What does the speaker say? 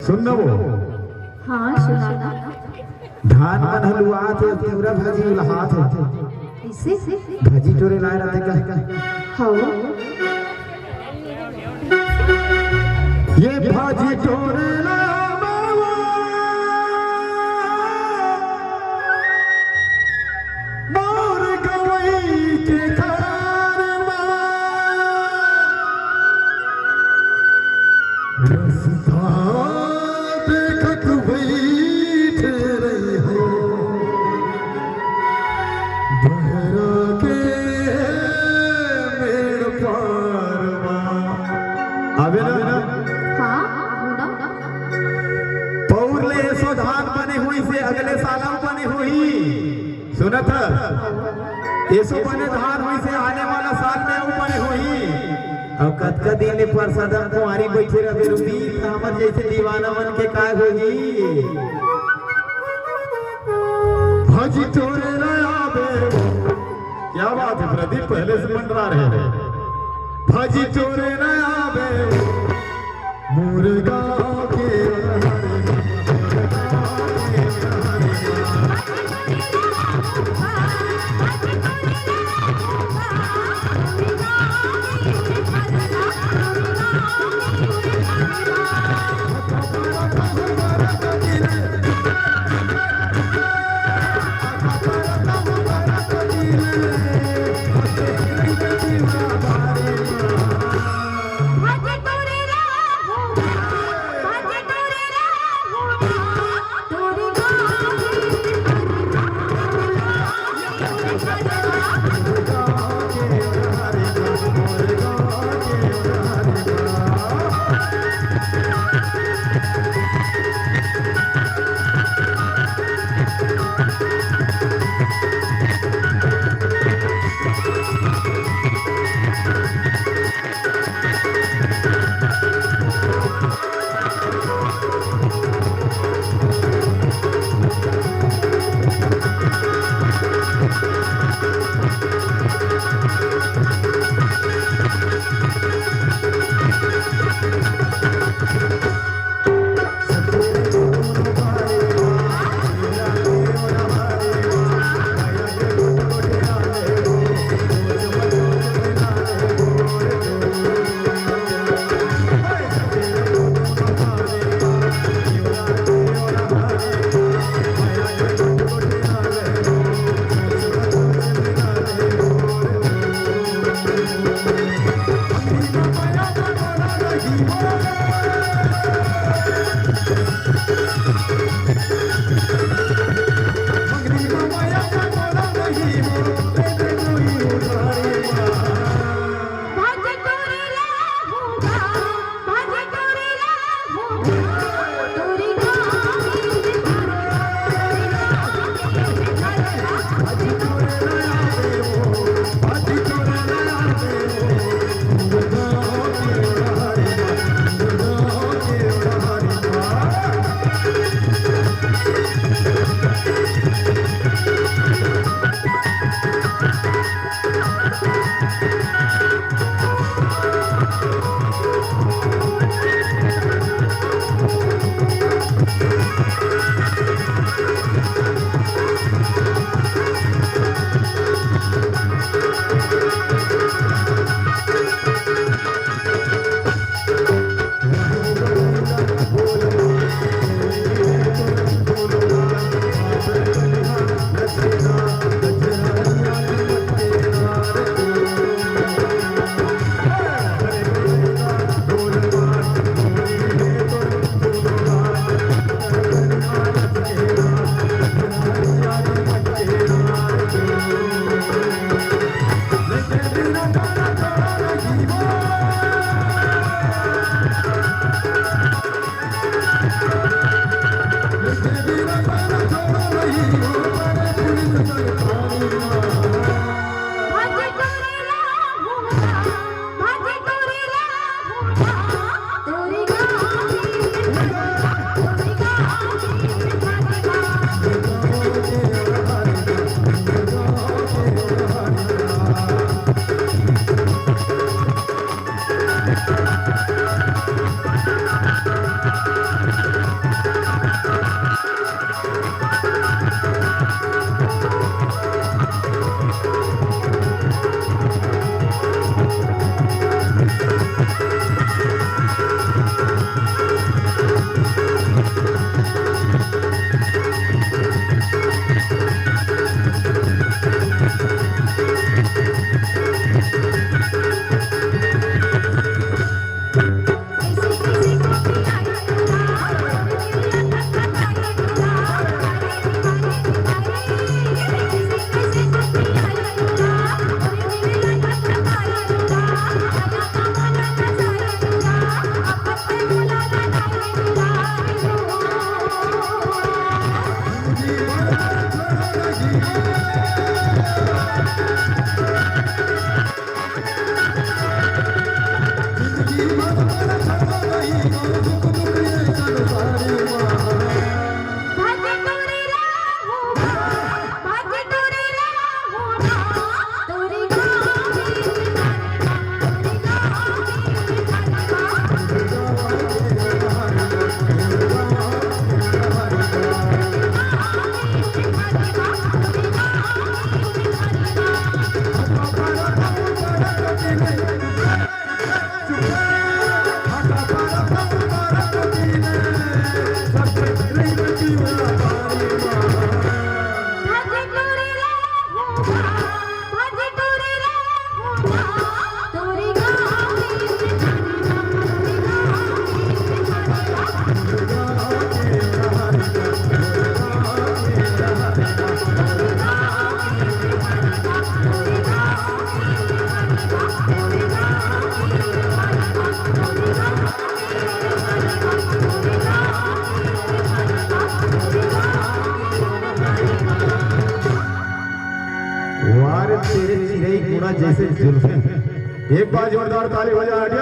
सुनना वो हाँ सुना धान मन हलुआ थे पूरा भाजी उलहात है इसे भाजी टोरे लाए रहते का हाँ ये भाजी टोरे ला मोर गवई के खार रसता देखत बैठ रही हो बहरा के मेड़ पारवा आवे ना पौरले सो धान बने हुई से अगले सालों बने हुई सुनत ऐसो बने धान हुई से आने वाला साल में वो बने हुई अब कतका दिन पर सदन कुमारी बैठे रहे रुपी हमर जैसे दीवाना मन के काय होगी भाजी तोरे ला आबे क्या बात है प्रदीप पहले से मंडरा रहे हैं भाजी तोरे ला आबे मुर्गा के तेरे चिरई गुड़ा जैसे जुल्फे। एक बार जोरदार ताली हो जाए।